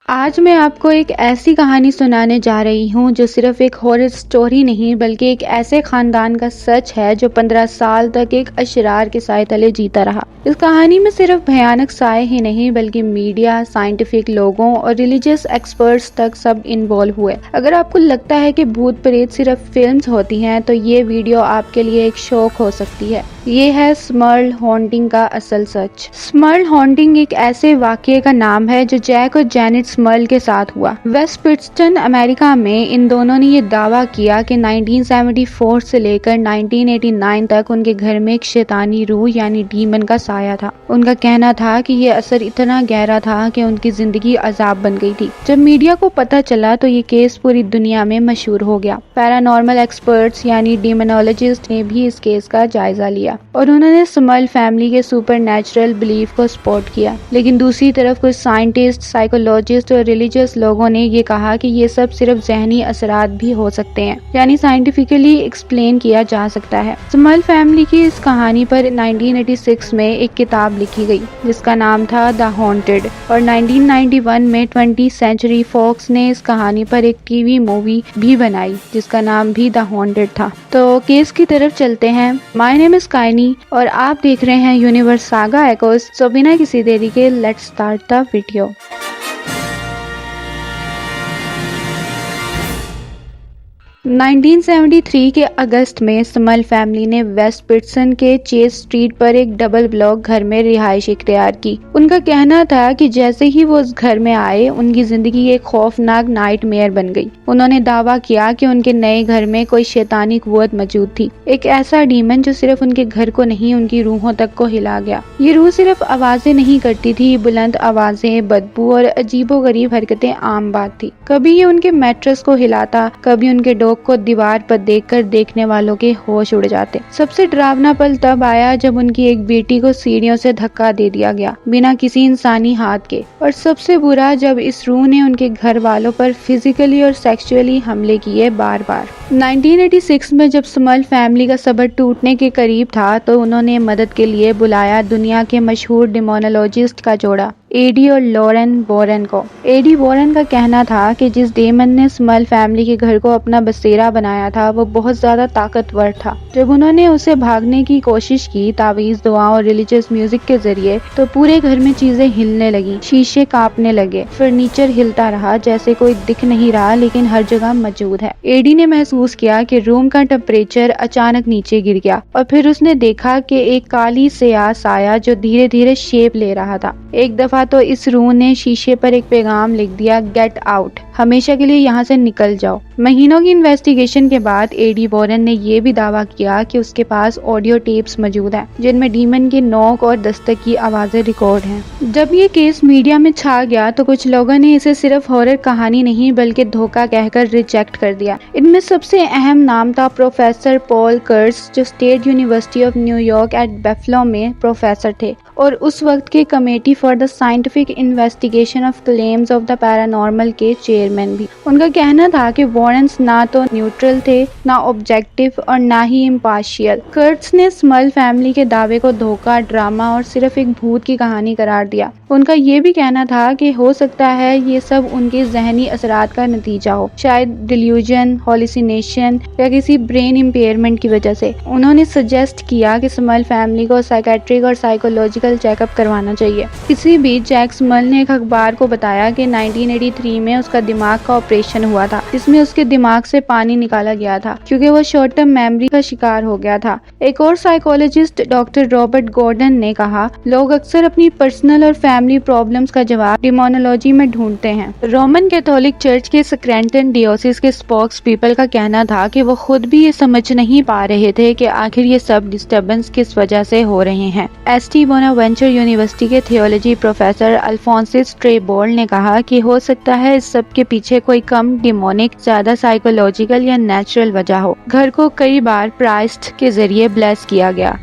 آج میں آپ کو ایک ایسی کہانی سنانے جا رہی ہوں جو صرف ایک ہارر سٹوری نہیں بلکہ ایک ایسے خاندان کا سچ ہے جو 15 سال تک ایک اشرار کے سائے تلے جیتا رہا۔ اس کہانی میں صرف بھیانک سائے ہی نہیں بلکہ میڈیا، سائنٹیفک لوگوں اور ریلیجیس ایکسپرٹس تک سب انوالو ہوئے۔ اگر آپ کو لگتا ہے کہ بھوت پریت صرف فلمز ہوتی ہیں تو یہ ویڈیو آپ کے لیے ایک شوق ہو سکتی ہے۔ یہ ہے سمرل ہانٹنگ کا اصل سچ۔ سمرل ہانٹنگ ایک ایسے واقعے کا نام ہے جو جیک اور جینٹ سمرل کے ساتھ ہوا۔ ویسٹ پٹسٹن، امریکہ میں ان دونوں نے یہ دعویٰ کیا کہ 1974 سے لے کر 1989 تک ان کے گھر میں ایک شیطانی روح یعنی ڈیمن کا سایہ تھا۔ ان کا کہنا تھا کہ یہ اثر اتنا گہرا تھا کہ ان کی زندگی عذاب بن گئی تھی۔ جب میڈیا کو پتہ چلا تو یہ کیس پوری دنیا میں مشہور ہو گیا۔ پیرانارمل ایکسپرٹس یعنی ڈیمونالوجسٹ نے بھی اس کیس کا جائزہ لیا اور انہوں نے سمرل فیملی کے سپر نیچرل بلیف کو سپورٹ کیا، لیکن دوسری طرف کچھ سائنٹسٹ، سائیکولوجسٹ اور ریلیجیس لوگوں نے یہ کہا کہ یہ سب صرف ذہنی اثرات بھی ہو سکتے ہیں، یعنی سائنٹیفکلی ایکسپلین کیا جا سکتا ہے۔ سمرل فیملی کی اس کہانی پر 1986 میں ایک کتاب لکھی گئی جس کا نام تھا دا ہانٹڈ، اور 1991 میں 20th سینچری فاکس نے اس کہانی پر ایک ٹی وی مووی بھی بنائی جس کا نام بھی دا ہانٹڈ تھا۔ تو کیس کی طرف چلتے ہیں۔ مائی نیم از کائنی اور آپ دیکھ رہے ہیں یونیورس ساگا ایکوز۔ سو بنا کسی دیری کے لیٹس سٹارٹ دا ویڈیو۔ 1973 کے اگست میں سمرل فیملی نے ویسٹ پٹسن کے چیز اسٹریٹ پر ایک ڈبل بلاک گھر میں رہائش اختیار کی۔ ان کا کہنا تھا کہ جیسے ہی وہ اس گھر میں آئے ان کی زندگی ایک خوفناک نائٹ میئر بن گئی۔ انہوں نے دعویٰ کیا کہ ان کے نئے گھر میں کوئی شیطانی قوت موجود تھی، ایک ایسا ڈیمن جو صرف ان کے گھر کو نہیں ان کی روحوں تک کو ہلا گیا۔ یہ روح صرف آوازیں نہیں کرتی تھی، بلند آوازیں، بدبو اور عجیب و غریب حرکتیں عام بات تھی۔ کبھی یہ ان کے میٹرس کو ہلاتا، کبھی ان کے ڈوگ کو دیوار پر دیکھ کر دیکھنے والوں کے ہوش اڑ جاتے۔ سب سے ڈراونا پل تب آیا جب ان کی ایک بیٹی کو سیڑھیوں سے دھکا دے دیا گیا بنا کسی انسانی ہاتھ کے، اور سب سے برا جب اس روح نے ان کے گھر والوں پر فزیکلی اور سیکسولی حملے کیے بار بار۔ 1986 میں جب سمرل فیملی کا صبر ٹوٹنے کے قریب تھا تو انہوں نے مدد کے لیے بلایا دنیا کے مشہور ڈیمونالوجسٹ کا جوڑا، ایڈی اور لورن وارن کو۔ ایڈی وارن کا کہنا تھا کہ جس ڈیمن نے سمرل فیملی کے گھر کو اپنا بسیرا بنایا تھا وہ بہت زیادہ طاقتور تھا۔ جب انہوں نے اسے بھاگنے کی کوشش کی تعویذ، دعاؤں اور ریلیجیس میوزک کے ذریعے تو پورے گھر میں چیزیں ہلنے لگیں، شیشے کانپنے لگے، فرنیچر ہلتا رہا جیسے کوئی دکھ نہیں رہا لیکن ہر جگہ موجود ہے۔ ایڈی نے محسوس کیا کہ روم کا ٹمپریچر اچانک نیچے گر گیا اور پھر اس نے دیکھا کہ ایک کالی سیاہ سایہ جو دھیرے دھیرے شیپ لے رہا تھا۔ ایک دفعہ تو اس روح نے شیشے پر ایک پیغام لکھ دیا، گیٹ آؤٹ، ہمیشہ کے لیے یہاں سے نکل جاؤ۔ مہینوں کی انویسٹیگیشن کے بعد ایڈی وارن نے یہ بھی دعویٰ کیا کہ اس کے پاس آڈیو ٹیپس موجود ہیں جن میں ڈیمن کی نوک اور دستک کی آوازیں ریکارڈ ہیں۔ جب یہ کیس میڈیا میں چھا گیا تو کچھ لوگوں نے اسے صرف ہارر کہانی نہیں بلکہ دھوکہ کہہ کر ریجیکٹ کر دیا۔ ان میں سب سے اہم نام تھا پروفیسر پال کرٹس جو State University of New York at Buffalo میں پروفیسر تھے اور اس وقت کے Committee for the Scientific Investigation of Claims of the Paranormal کے چیئرمین بھی۔ ان کا کہنا تھا کہ وارنز نہ تو نیوٹرل تھے، نہ آبجیکٹو اور نہ ہی امپارشل۔ کرٹس نے سمرل فیملی کے دعوے کو دھوکہ، ڈرامہ اور صرف ایک بھوت کی کہانی قرار دیا۔ ان کا یہ بھی کہنا تھا کہ ہو سکتا ہے یہ سب ان کے ذہنی اثرات کا نتیجہ ہو، شاید ڈیلیوژن، ہالیسینیشن یا کسی برین امپیئرمنٹ کی وجہ سے۔ انہوں نے سجیسٹ کیا کہ سمرل فیملی کو سائیکیٹرک اور سائیکولوجیکل چیک اپ کروانا چاہیے۔ اسی بیچ جیک سمرل نے ایک اخبار کو بتایا کہ 1983 میں اس کا دماغ کا آپریشن ہوا تھا جس میں اس کے دماغ سے پانی نکالا گیا تھا کیونکہ وہ شارٹ ٹرم میموری کا شکار ہو گیا تھا۔ ایک اور سائیکولوجسٹ ڈاکٹر رابرٹ گورڈن نے کہا، لوگ اکثر اپنی پرسنل اور فیملی پرابلمز کا جواب ڈیمونالوجی میں ڈھونڈتے ہیں۔ رومن کیتھولک چرچ کے سکرینٹن ڈیوسس کے اسپوکس پیپل کا کہنا تھا کہ وہ خود بھی یہ سمجھ نہیں پا رہے تھے کہ آخر یہ سب ڈسٹربنس کس وجہ سے ہو رہے ہیں۔ ایس ٹی بوناوینچر یونیورسٹی کے تھیولوجی پروفیسر الفونسس ٹریبول نے کہا کہ ہو سکتا ہے اس سب کے پیچھے کوئی کم ڈیمونک، زیادہ سائیکولوجیکل یا نیچرل وجہ ہو۔ گھر کو کئی بار پرائسٹ کے ذریعے بلیس کیا گیا،